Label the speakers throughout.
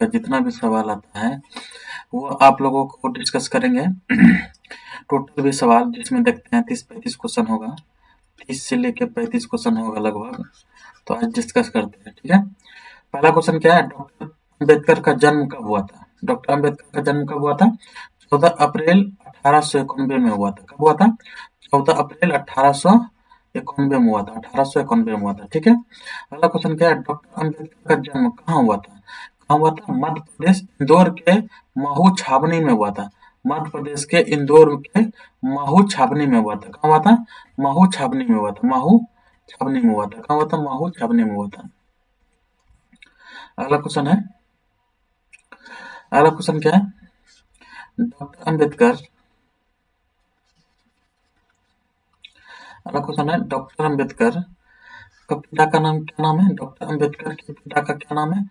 Speaker 1: का जितना भी सवाल आता है वो आप लोगों को डिस्कस करेंगे। टोटल भी सवाल जिसमें देखते हैं 30-35 क्वेश्चन होगा, 30 से लेके 35 क्वेश्चन होगा लगभग। तो आज डिस्कस करते हैं, ठीक है। पहला क्वेश्चन क्या है, डॉक्टर अम्बेडकर का जन्म कब हुआ था? डॉक्टर अम्बेडकर का जन्म कब हुआ था? 14 अप्रैल 1891 में हुआ था। कब हुआ था? 14 अप्रैल 1891 में हुआ था। 1891 में हुआ था, ठीक है। अगला क्वेश्चन क्या है, डॉक्टर अम्बेडकर का जन्म कहाँ हुआ था? कहाँ हुआ था? मध्य प्रदेश इंदौर के महू छावनी में हुआ था। मध्य प्रदेश के इंदौर के महू छावनी में हुआ था। कहाँ हुआ था? महू छावनी में हुआ था। महू छावनी में हुआ था। कहाँ हुआ था? महू छावनी में हुआ था। अगला क्वेश्चन है, अगला क्वेश्चन क्या है, डॉक्टर अम्बेडकर, अगला क्वेश्चन है डॉक्टर अम्बेडकर का पिता का नाम क्या नाम है? डॉक्टर अम्बेडकर के पिता का क्या नाम है?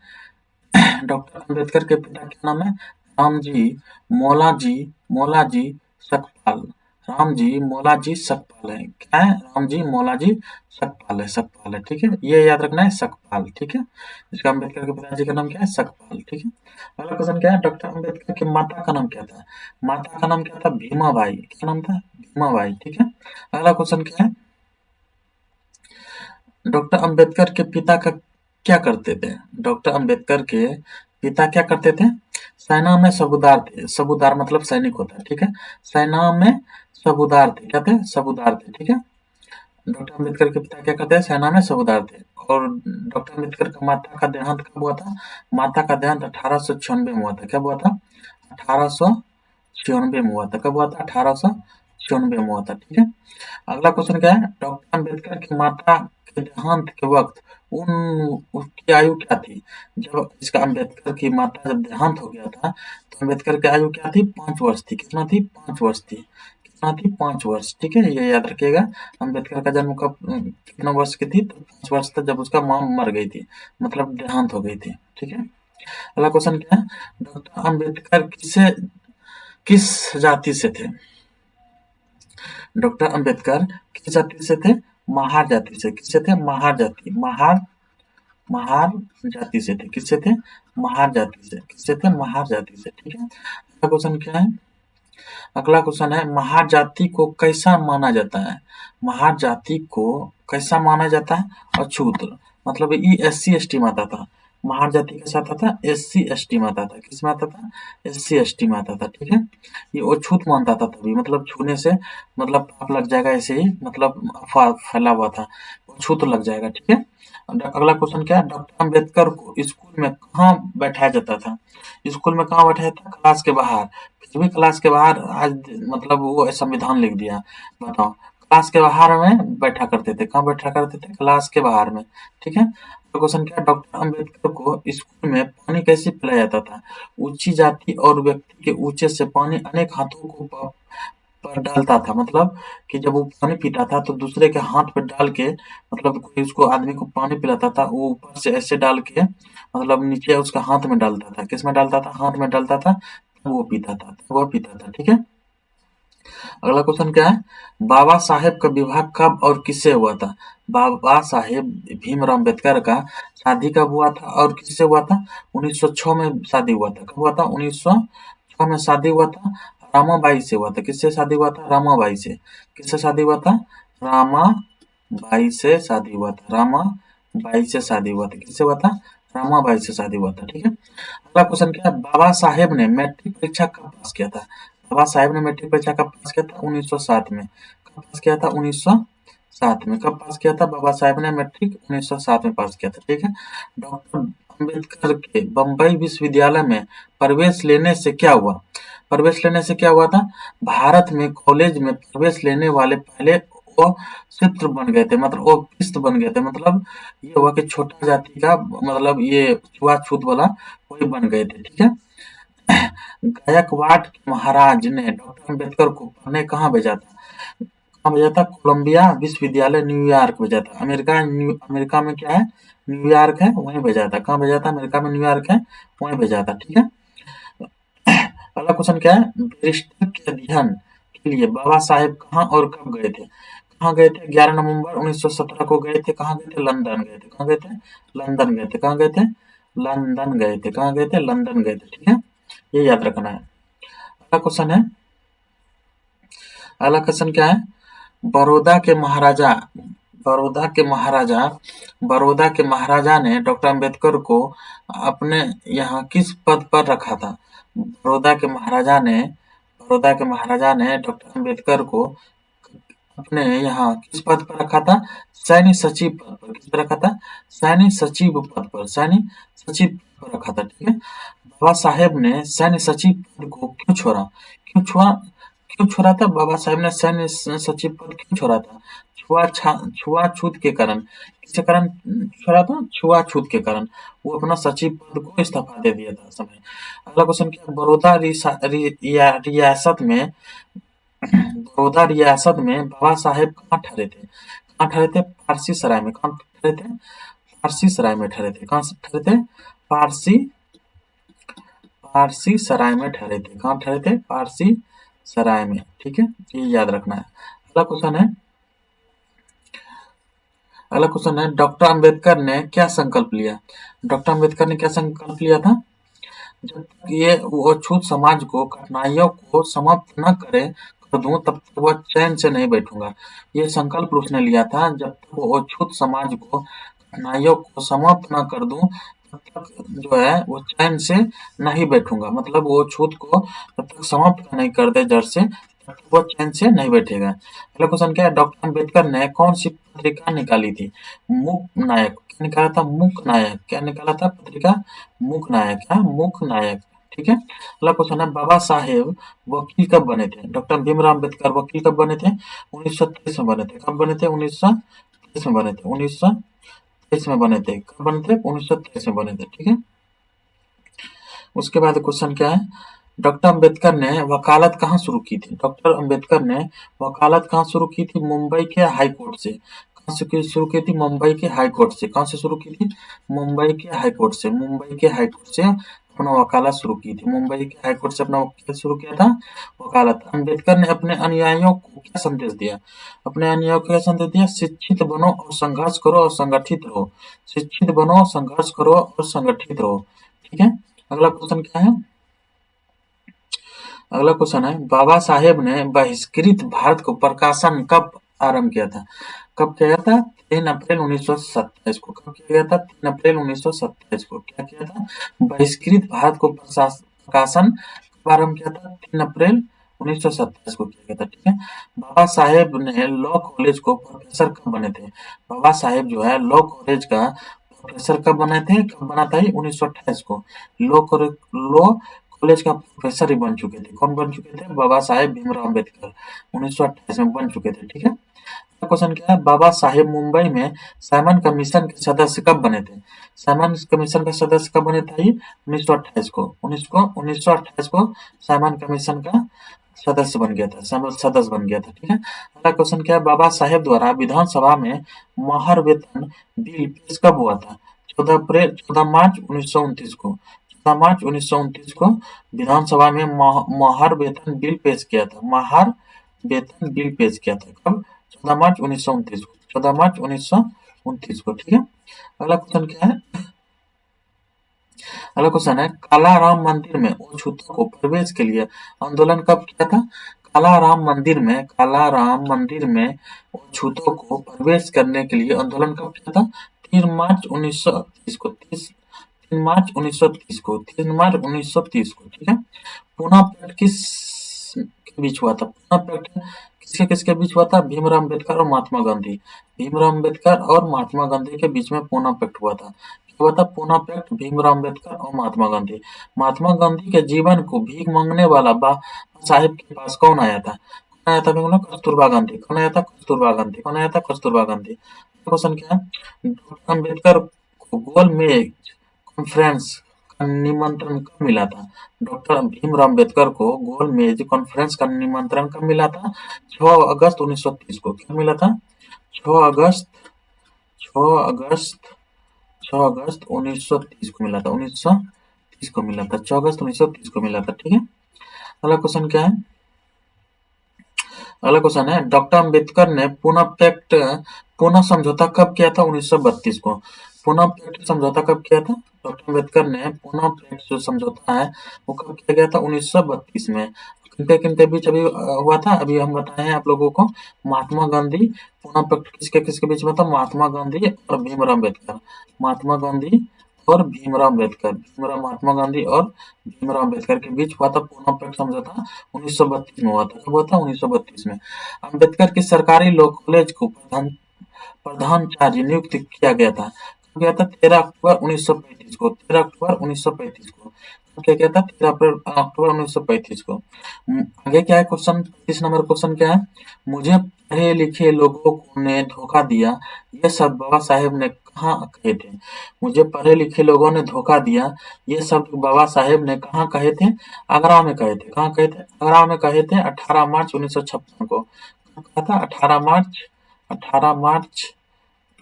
Speaker 1: डॉक्टर अम्बेडकर के पिता क्या नाम है? रामजी मौलाजी मौलाजी सकपाल। रामजी मौलाजी सकपाल है। क्या है? रामजी मौलाजी सकपाल है। सकपाल है, ठीक है। ये याद रखना है, सकपाल, ठीक है। इसका अम्बेडकर के पिताजी का नाम क्या है? सकपाल, ठीक है। अगला क्वेश्चन क्या है, डॉक्टर अम्बेडकर की माता का नाम क्या था? माता का नाम क्या था? भीमाबाई। क्या नाम था? भीमाबाई, ठीक है। अगला क्वेश्चन क्या है, डॉक्टर अम्बेडकर के पिता का क्या करते थे? डॉक्टर अम्बेडकर के पिता क्या करते थे? सेना में सबूदार थे। सबूदार मतलब सैनिक होता है, ठीक है। सेना में सबूदार थे। क्या थे? सबूदार थे, ठीक है। डॉक्टर अम्बेडकर के पिता क्या करते हैं? सेना में सबूदार थे। और डॉक्टर अम्बेडकर का माता का देहांत कब हुआ था? माता का देहांत 1896 में हुआ था। कब हुआ था? 1896 में हुआ था। कब हुआ था? 1896 में हुआ था, ठीक है। अगला क्वेश्चन क्या है, डॉक्टर अम्बेडकर की माता के देहांत के वक्त उन उसकी आयु क्या थी? जब इसका अम्बेडकर की माता जब देहांत हो गया था तो अम्बेडकर की आयु क्या थी? 5 वर्ष थी। कितना थी? 5 वर्ष थी। कितना थी? 5 वर्ष, ठीक है। ये याद रखिएगा। अम्बेडकर का जन्म कब कितना वर्ष की थी? तो 5 वर्ष था जब उसका माँ मर गई थी, मतलब देहांत हो गई थी, ठीक है। अगला क्वेश्चन क्या है, डॉक्टर अम्बेडकर किस जाति से थे? डॉक्टर अम्बेडकर किस जाति से थे? महार जाति से। किससे थे? महार जाति। महार महार जाति से थे। किससे थे? महार जाति से। किससे थे? महार जाति से, ठीक है। अगला क्वेश्चन क्या है, अगला क्वेश्चन है, महार जाति को कैसा माना जाता है? महार जाति को कैसा माना जाता है? अछूत, मतलब ये SC ST में आता था। महार जाति के साथ आता था, SC ST में आता था। किस में आता था? SC ST में आता था, ठीक है। ये अछूत मानता था तभी, मतलब छूने से मतलब पाप लग जाएगा, ऐसे ही मतलब अफवाह फैला हुआ था, अछूत लग जाएगा, ठीक है। अगला क्वेश्चन क्या है, डॉक्टर अम्बेडकर को स्कूल में कहाँ बैठाया जाता था? स्कूल में कहाँ बैठाया था? क्लास के बाहर। फिर भी क्लास के बाहर आज मतलब वो संविधान लिख दिया, बताओ। क्लास के बाहर में बैठा करते थे। कहाँ बैठा करते थे? क्लास के बाहर में, ठीक है। तो क्वेश्चन क्या है, डॉक्टर अम्बेडकर को स्कूल में पानी कैसे पिलाया जाता था? ऊंची जाति और व्यक्ति के ऊंचे से पानी अनेक हाथों को पर डालता था, मतलब कि जब वो पानी पीता था तो दूसरे के हाथ पे डाल के, मतलब कोई उसको आदमी को पानी पिलाता था, वो ऊपर से ऐसे डाल के मतलब नीचे उसका हाथ में डालता था। किस में डालता था? हाथ में डालता था, तब वो पीता था, तब वो पीता था, ठीक है। अगला क्वेश्चन क्या है, बाबा साहेब का विवाह कब और किससे हुआ था? बाबा साहेब भीमराव अम्बेडकर का शादी कब हुआ था और किससे हुआ था? 1906 में शादी हुआ था। कब हुआ था? 1906 में शादी हुआ था, रामाबाई से हुआ था। किससे शादी हुआ था? रामाबाई से। किससे शादी हुआ था? रामाबाई से शादी हुआ था। रामाबाई से शादी हुआ था। किससे हुआ था? रामाबाई से शादी हुआ था, ठीक है। अगला क्वेश्चन क्या है, बाबा साहेब ने मैट्रिक परीक्षा कब पास किया था? बाबा साहेब ने मैट्रिक परीक्षा कब पास किया था? 1907 में। कब पास किया था? 1907 में। कब पास किया था बाबा साहेब ने मैट्रिक? 1907 में पास किया था, ठीक है। डॉक्टर अम्बेडकर के बम्बई विश्वविद्यालय में प्रवेश लेने से क्या हुआ? प्रवेश लेने से क्या हुआ था? भारत में कॉलेज में प्रवेश लेने वाले पहले वो चित्र बन गए थे, मतलब वो किस्त बन गए थे, मतलब ये हुआ कि छोटा जाति का मतलब ये छुआछूत वाला वही बन गए थे, ठीक है। गायकवाड़ के महाराज ने डॉक्टर अम्बेडकर को पढ़ने कहाँ भेजा था? कहाँ भेजा था? कोलंबिया विश्वविद्यालय न्यूयॉर्क भेजा था। अमेरिका में क्या है? न्यूयॉर्क है, वहीं भेजा था। कहाँ भेजा था? अमेरिका में न्यूयॉर्क है, वहीं भेजा था, ठीक है। अगला क्वेश्चन क्या है, बैरिस्टर के अध्ययन के लिए बाबा साहेब कहाँ और कब गए थे? कहाँ गए थे? 11 नवंबर 1917 को गए थे। कहाँ गए थे? लंदन गए थे। कहाँ गए थे? लंदन गए थे। कहाँ गए थे? लंदन गए थे। कहाँ गए थे? लंदन गए थे। ठीक है, ये याद रखना है। अगला क्वेश्चन है, अगला क्वेश्चन क्या है? बड़ौदा के महाराजा बड़ौदा के महाराजा बड़ौदा के महाराजा ने डॉक्टर अंबेडकर को अपने यहाँ किस पद पर रखा था? बड़ौदा के महाराजा ने डॉक्टर अंबेडकर को अपने यहाँ किस पद पर रखा था? सैन्य सचिव पद पर। किस पर रखा था? सैन्य सचिव पद पर। सैन्य सचिव पद पर रखा था। ठीक है, बाबा साहेब ने सैन्य सचिव पद को क्यों छोड़ा? क्यों छोड़ा था? बाबा साहेब ने सैन्य सचिव पद क्यों छोड़ा था? छुआछूत के कारण। किसके कारण छोड़ा था? छुआछूत के कारण। वो अपना सचिव पद को इस्तीफा दे दिया था समय। अगला क्वेश्चन क्या है? बड़ौदा रियासत में बाबा साहेब कहाँ ठहरे थे? कहाँ ठहरे थे? फारसी सराय में। कहाँ ठहरे थे? फारसी सराय में ठहरे थे। कहाँ ठहरे थे? फारसी सराय में ठहरे थे। कहाँ ठहरे थे? फारसी सराय में। ठीक है, ये याद रखना है। अगला क्वेश्चन है, डॉक्टर अंबेडकर ने क्या संकल्प लिया? डॉक्टर अंबेडकर ने क्या संकल्प लिया था? जब तक ये वो अछूत समाज को कठिनाइयों को समाप्त न कर दूं, तब तक वह चैन से नहीं बैठूंगा। ये संकल्प उसने लिया था, जब तक वो अछूत समाज को कठिनाइयों को समाप्त न कर दूं, तब तक जो है वो चैन से नहीं बैठूंगा। मतलब वो छूत को जब तक समाप्त नहीं कर दे जड़ से, तब तक वो चैन से नहीं बैठेगा। अगला क्वेश्चन क्या है? डॉक्टर अंबेडकर ने कौन सी पत्रिका निकाली थी? मूक नायक। क्या निकाला था? मूक नायक। क्या निकाला था? पत्रिका मूक नायक है। मूक नायक। ठीक है, अगला क्वेश्चन है, बाबा साहेब वकील कब बने थे? डॉक्टर भीमराव अम्बेडकर वकील कब बने थे? 1923 में बने थे। कब बने थे? 1923 में बने थे। 1923 में बने थे। कब बने थे? 1923 में बने थे। ठीक है, उसके बाद क्वेश्चन क्या है? डॉक्टर अंबेडकर ने वकालत कहाँ शुरू की थी? डॉक्टर अंबेडकर ने वकालत कहाँ शुरू की थी? मुंबई के हाई कोर्ट से। कहाँ से शुरू की थी? मुंबई के हाई कोर्ट से। कहाँ से शुरू की थी? मुंबई के हाई कोर्ट से। मुंबई के हाई कोर्ट से अपना वकालत शुरू की थी। मुंबई के हाई कोर्ट से अपना वकालत शुरू किया था, वकालत। अंबेडकर ने अपने अनुयायियों को क्या संदेश दिया? अपने अनुयायियों को क्या संदेश दिया? शिक्षित बनो और संघर्ष करो और संगठित रहो। शिक्षित बनो, संघर्ष करो और संगठित रहो। ठीक है, अगला क्वेश्चन क्या है? अगला क्वेश्चन है, बाबा साहेब ने बहिष्कृत भारत को प्रकाशन कब आरंभ किया था? कब किया था? 3 अप्रैल 1927 को। कब किया गया था? 3 अप्रैल 1927 को। क्या किया था? बहिष्कृत भारत को प्रकाशन कब आरंभ किया था? 3 अप्रैल 1927 को किया गया था। ठीक है, बाबा साहेब ने लॉ कॉलेज को प्रोफेसर कब बने थे? बाबा साहेब जो है लॉ कॉलेज का प्रोफेसर कब बने थे? कब बना था? 1928 को। लॉ कॉलेज का प्रोफेसर ही बन चुके थे। कौन बन चुके थे? बाबा साहेब भीमराव अम्बेडकर 1928 में बन चुके थे। ठीक है, क्वेश्चन क्या है? बाबा साहेब मुंबई में साइमन कमीशन के सदस्य कब बने थे? साइमन कमीशन का सदस्य कब बने थे? 1928 को। 1928 को साइमन कमीशन का सदस्य बन गया था। सदस्य बन गया था। ठीक है, अगला क्वेश्चन क्या है? बाबा साहेब द्वारा विधानसभा में महार वेतन बिल पेश कब हुआ था? 14 मार्च 1929 को। 14 मार्च 1929 को विधानसभा में महार वेतन बिल पेश किया था। महार वेतन बिल पेश किया था। कब? 14 मार्च 1929 को। 14 मार्च 1929 को। ठीक है, अगला क्वेश्चन क्या है? अगला क्वेश्चन है, कालाराम मंदिर में अछूतों को प्रवेश के लिए आंदोलन कब किया था? कालाराम मंदिर में अछूतों को प्रवेश करने के लिए आंदोलन कब किया था? 3 मार्च 1930 को। 3 मार्च 1930 को। 3 मार्च 1930 को। ठीक है, पूना पैक्ट किस के बीच हुआ था? पूना पैक्ट किसके किसके बीच हुआ था? भीमराव अम्बेडकर और महात्मा गांधी। भीमराव अम्बेडकर और महात्मा गांधी के बीच में पूना पैक्ट हुआ था। क्या हुआ था? पूना पैक्ट भीमराव अम्बेडकर और महात्मा गांधी। महात्मा गांधी के जीवन को भीख मांगने वाला बाबा साहेब के पास कौन आया था? कौन आया था? कस्तूरबा गांधी। कौन आया था? कस्तूरबा गांधी। कौन आया था? कस्तूरबा गांधी। क्वेश्चन क्या है? डॉक्टर अम्बेडकर को गोल मेज कॉन्फ्रेंस का निमंत्रण कब मिला था? डॉक्टर भीमराव अम्बेडकर को गोल मेज कॉन्फ्रेंस का निमंत्रण कब मिला था? 6 अगस्त 1930 को। कब मिला था? 6 अगस्त 6 अगस्त 6 अगस्त 1930 को मिला था। 1930 को मिला था। 6 अगस्त 1930 को मिला था। ठीक है, अगला क्वेश्चन क्या है? अगला क्वेश्चन है, डॉक्टर अम्बेडकर ने पूना समझौता कब किया था? 1932 को। पूना पैक्ट समझौता कब किया था? डॉक्टर अम्बेडकर ने पूना पेक्ट जो समझौता है वो कब किया गया था? 1932 में। किनके किनके बीच अभी हुआ था? अभी हम बताए हैं आप लोगों को, महात्मा गांधी। पूना पेक्ट किसके किसके बीच में था? महात्मा गांधी और भीमराव अम्बेडकर। महात्मा गांधी और भीमराव अम्बेडकर, भीमराव महात्मा गांधी और भीमराव अम्बेडकर के बीच हुआ था पूना पेक्ट समझौता। 1932 में हुआ था। कब हुआ था? 1932 में। अम्बेडकर की सरकारी लॉ कॉलेज को प्रधानाचार्य नियुक्त किया गया था। कब गया था? 13 अक्टूबर 1935 को। 13 अक्टूबर 1935 को क्या गया था? 13 अक्टूबर 1935 को। आगे क्या है क्वेश्चन? 30 नंबर क्वेश्चन क्या है? मुझे पढ़े लिखे लोगों ने धोखा दिया, ये शब्द बाबा साहेब ने कहाँ कहे थे? मुझे पढ़े लिखे लोगों ने धोखा दिया, ये शब्द बाबा साहेब ने कहाँ कहे थे? आगरा में कहे थे। कहाँ कहे थे? आगरा में कहे थे 18 मार्च 1956 को। कब कहा था? 18 मार्च 18 मार्च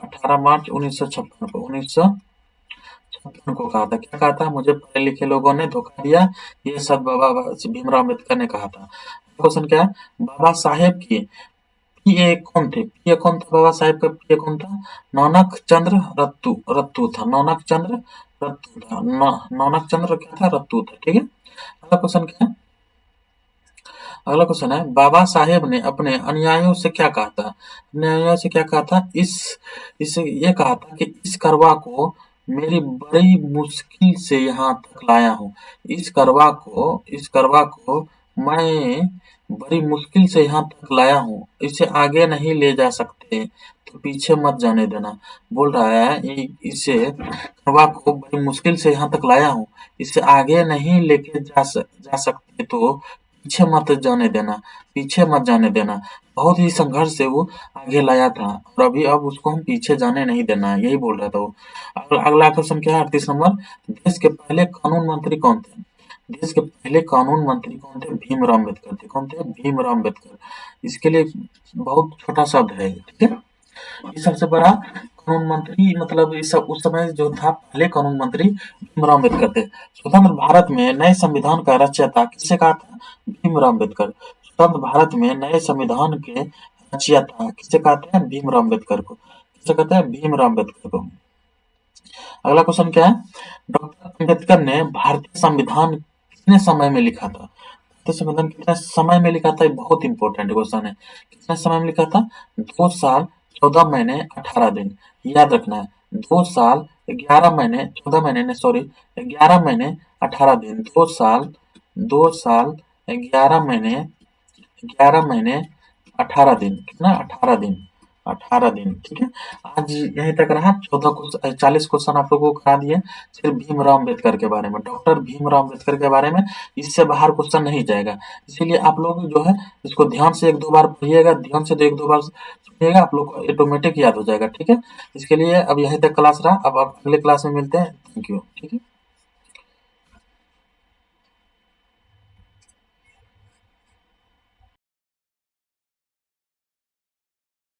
Speaker 1: 18 मार्च 1956 को। 1956 को कहा था। क्या कहा था? मुझे पढ़े लिखे लोगों ने धोखा दिया, ये शब्द बाबा भीमराव अम्बेडकर ने कहा था। क्वेश्चन क्या है? बाबा साहेब की पीए कौन थे? पीए कौन था? बाबा साहेब का पीए कौन था? नौनक चंद्र रत्तू रत्तू था। नौनक चंद्र रत्तू था। नौनक चंद्र क्या था? रत्तू था। ठीक है। अगला क्वेश्चन क्या है? अगला क्वेश्चन है, बाबा साहेब ने अपने अनुयायियों से क्या कहा था? अनुयायियों से क्या कहा था? इस ये कहा था कि इस करवा को मेरी बड़ी मुश्किल से यहाँ तक लाया हूँ। इस करवा को मैं बड़ी मुश्किल से यहाँ तक लाया हूँ। इसे आगे नहीं ले जा सकते तो पीछे मत जाने देना। बोल रहा है इसे करवा को बड़ी मुश्किल से यहाँ तक लाया हूँ। इसे आगे नहीं लेके जा सकते तो पीछे मत जाने देना। बहुत ही संघर्ष से वो आगे लाया था और अभी अब उसको हम पीछे जाने नहीं देना है, यही बोल रहा था वो। अगला क्वेश्चन क्या है? 38 नंबर, देश के पहले कानून मंत्री कौन थे? देश के पहले कानून मंत्री कौन थे? भीमराव अम्बेडकर थे। कौन थे? भीमराव अम्बेडकर। इसके लिए बहुत छोटा शब्द है, ठीक है। ये सबसे बड़ा कानून मंत्री, मतलब इस उस समय जो था पहले कानून मंत्री भीमराव अम्बेडकर थे। स्वतंत्र भारत में नए संविधान का रचयिता किसे कहा था? भीमराव अम्बेडकर। स्वतंत्र भारत में नए संविधान के रचयिता किसे कहते हैं? भीमराव अम्बेडकर को। किसे कहते हैं? भीमराव अम्बेडकर को। अगला क्वेश्चन क्या है? डॉक्टर अम्बेडकर ने भारतीय संविधान कितने समय में लिखा था? भारतीय संविधान कितने समय में लिखा था? ये बहुत इंपॉर्टेंट क्वेश्चन है। कितने समय में लिखा था? 2 साल 14 महीने 18 दिन। याद रखना है, 2 साल 11 महीने 14 महीने नहीं, सॉरी 11 महीने 18 दिन। 2 साल 11 महीने 18 दिन। कितना? 18 दिन। 18 दिन, ठीक है। आज यहीं तक रहा। 40 क्वेश्चन आप लोगों को करा दिए सिर्फ भीमराव अम्बेडकर के बारे में, डॉक्टर भीमराव अम्बेडकर के बारे में। इससे बाहर क्वेश्चन नहीं जाएगा। इसीलिए आप लोग जो है इसको ध्यान से 1-2 बार पढ़िएगा, ध्यान से 1-2 बार सुनिएगा, आप लोग को ऑटोमेटिक याद हो जाएगा, ठीक है। इसके लिए अब यहीं तक क्लास रहा। अब आप अगले क्लास में मिलते हैं। थैंक यू, ठीक है।